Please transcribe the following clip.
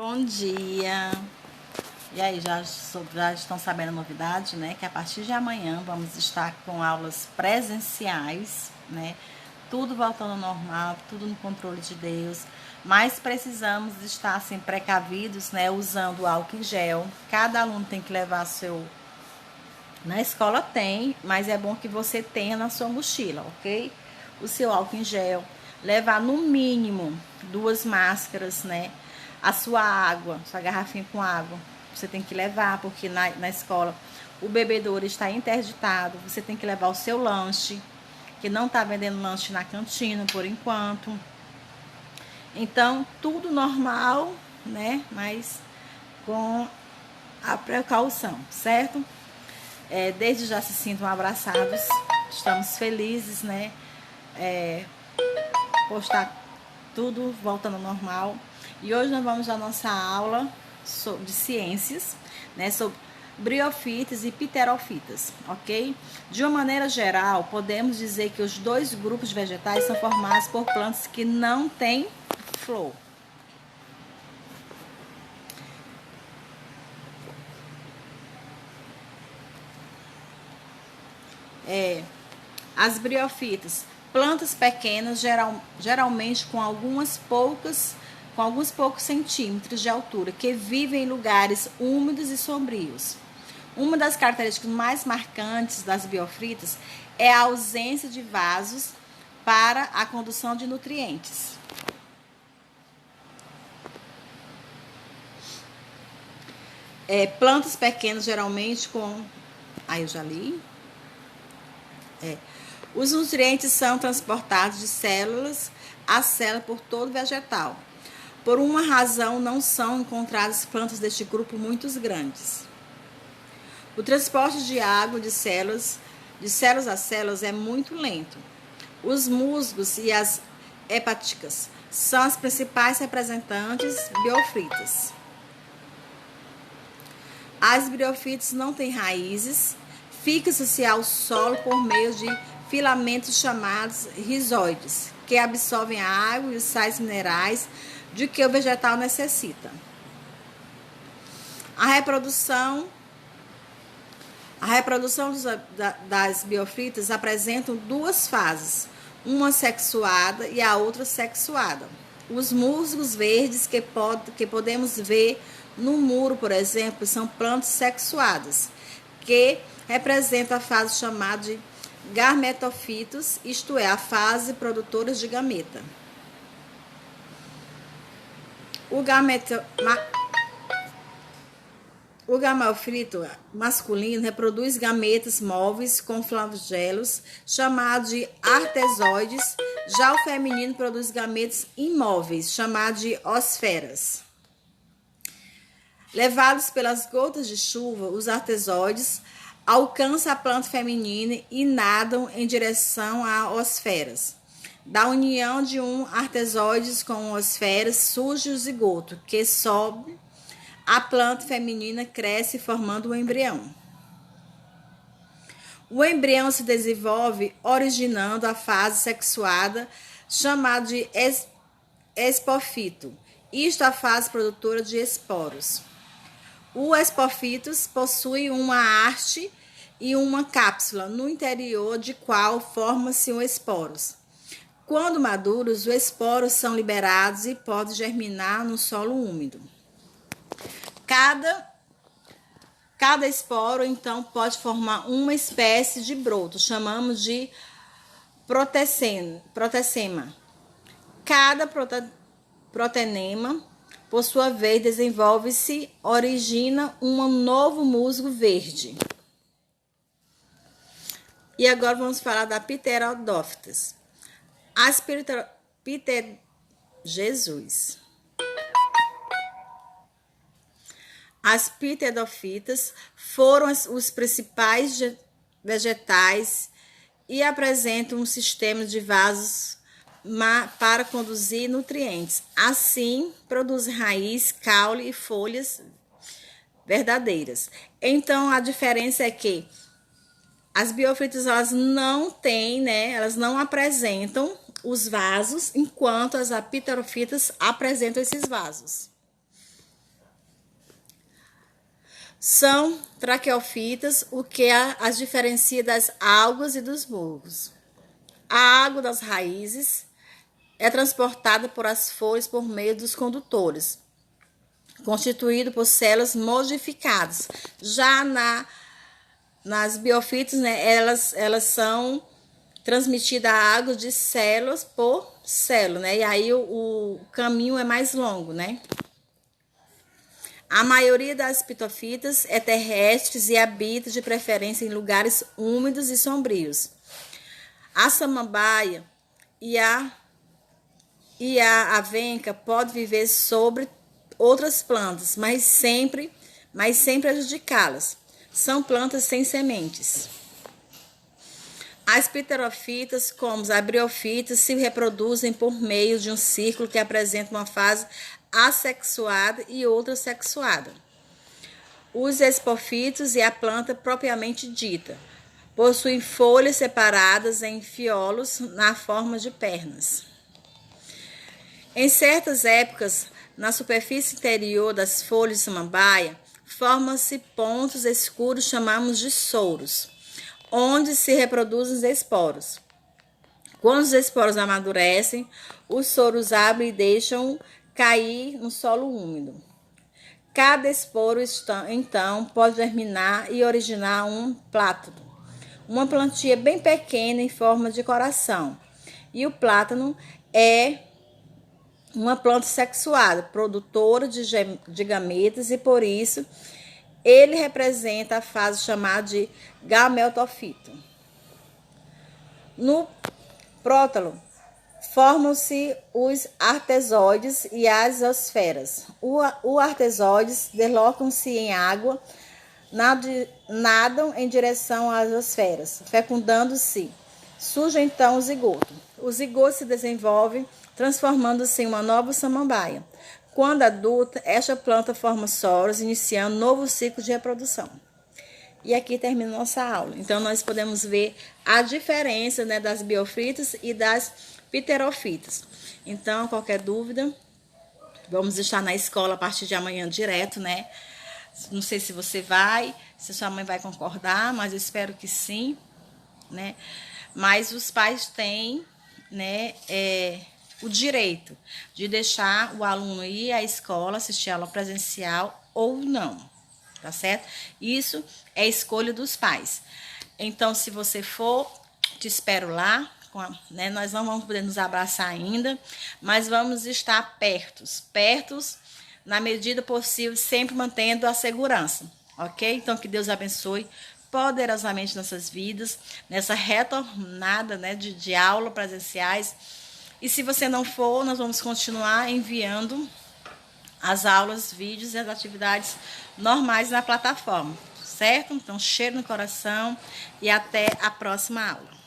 Bom dia! E aí, já estão sabendo a novidade, né? Que a partir de amanhã vamos estar com aulas presenciais, né? Tudo voltando ao normal, tudo no controle de Deus. Mas precisamos estar, assim, precavidos, né? Usando álcool em gel. Cada aluno tem que levar seu... Na escola tem, mas é bom que você tenha na sua mochila, ok? O seu álcool em gel. Levar no mínimo 2 máscaras, né? A sua água, sua garrafinha com água, você tem que levar, porque na escola o bebedouro está interditado. Você tem que levar o seu lanche, que não está vendendo lanche na cantina por enquanto. Então, tudo normal, né? Mas com a precaução, certo? Desde já se sintam abraçados. Estamos felizes, né? Por estar tudo voltando ao normal. E hoje nós vamos à nossa aula de ciências, né, sobre briofitas e pterofitas, ok? De uma maneira geral, podemos dizer que os 2 grupos de vegetais são formados por plantas que não têm flor. As briofitas, plantas pequenas, geralmente com alguns poucos centímetros de altura, que vivem em lugares úmidos e sombrios. Uma das características mais marcantes das briofitas é a ausência de vasos para a condução de nutrientes. Plantas pequenas, geralmente com... Aí eu já li. Os nutrientes são transportados de células a célula por todo vegetal. Por uma razão, não são encontradas plantas deste grupo muito grandes. O transporte de água de células a células é muito lento. Os musgos e as hepáticas são as principais representantes briofitas. As briofitas não têm raízes, fixam-se ao solo por meio de filamentos chamados rizoides, que absorvem a água e os sais minerais de que o vegetal necessita. A reprodução das briofitas apresenta 2 fases, uma sexuada e a outra sexuada. Os musgos verdes que podemos ver no muro, por exemplo, são plantas sexuadas, que representam a fase chamada de gametófitos, isto é, a fase produtora de gameta. O gametófito masculino reproduz gametas móveis com flagelos, chamados de artezoides. Já o feminino produz gametas imóveis, chamados de osferas. Levados pelas gotas de chuva, os artezoides alcançam a planta feminina e nadam em direção a osferas. Da união de um artezoide com osferas surge o zigoto, que sobe. A planta feminina cresce formando um embrião. O embrião se desenvolve originando a fase sexuada, chamada de esporfito. Isto é a fase produtora de esporos. O esporfito possui uma haste e uma cápsula, no interior de qual formam-se os esporos. Quando maduros, os esporos são liberados e podem germinar no solo úmido. Cada esporo, então, pode formar uma espécie de broto, chamamos de protessema. Cada protenema, por sua vez, desenvolve-se, origina um novo musgo verde. E agora vamos falar da pterodófitas. As pterofitas foram os principais vegetais e apresentam um sistema de vasos para conduzir nutrientes. Assim, produzem raiz, caule e folhas verdadeiras. Então, a diferença é que as briofitas, elas não têm, né? Elas não apresentam os vasos, enquanto as pterofitas apresentam esses vasos. São traqueofitas, o que as diferencia das algas e dos bulbos. A água das raízes é transportada por as folhas por meio dos condutores, constituído por células modificadas. Já nas biofitas, né, elas são transmitidas a água de células por célula, né? E aí o caminho é mais longo, né? A maioria das pitofitas é terrestres e habita de preferência em lugares úmidos e sombrios. A samambaia e a avenca pode viver sobre outras plantas, mas sem prejudicá-las. São plantas sem sementes. As pterofitas, como as abriofitas, se reproduzem por meio de um círculo que apresenta uma fase assexuada e outra sexuada. Os esporfitos e a planta propriamente dita possuem folhas separadas em fiolos na forma de pernas. Em certas épocas, na superfície interior das folhas de samambaia, formam-se pontos escuros chamados de soros, onde se reproduzem os esporos. Quando os esporos amadurecem, os soros abrem e deixam cair no solo úmido. Cada esporo, então, pode germinar e originar um plátano, uma plantinha bem pequena em forma de coração. E o plátano é uma planta sexuada, produtora de gametas, e por isso ele representa a fase chamada de gametofito. No prótalo formam-se os artesoides e as zoosferas. Os artesoides deslocam-se em água, nadam em direção às zoosferas, fecundando-se. Surge então o zigoto. O zigoto se desenvolve, transformando-se em uma nova samambaia. Quando adulta, esta planta forma soros, iniciando um novo ciclo de reprodução. E aqui termina nossa aula. Então, nós podemos ver a diferença, né, das biofitas e das pterofitas. Então, qualquer dúvida, vamos estar na escola a partir de amanhã direto, né? Não sei se você vai, se sua mãe vai concordar, mas eu espero que sim, né? Mas os pais têm, né, o direito de deixar o aluno ir à escola, assistir a aula presencial ou não, tá certo? Isso é escolha dos pais. Então, se você for, te espero lá, né? Nós não vamos poder nos abraçar ainda, mas vamos estar pertos na medida possível, sempre mantendo a segurança, ok? Então, que Deus abençoe poderosamente nossas vidas, nessa retornada, né, de aula presenciais. E se você não for, nós vamos continuar enviando as aulas, vídeos e as atividades normais na plataforma, certo? Então, cheiro no coração e até a próxima aula.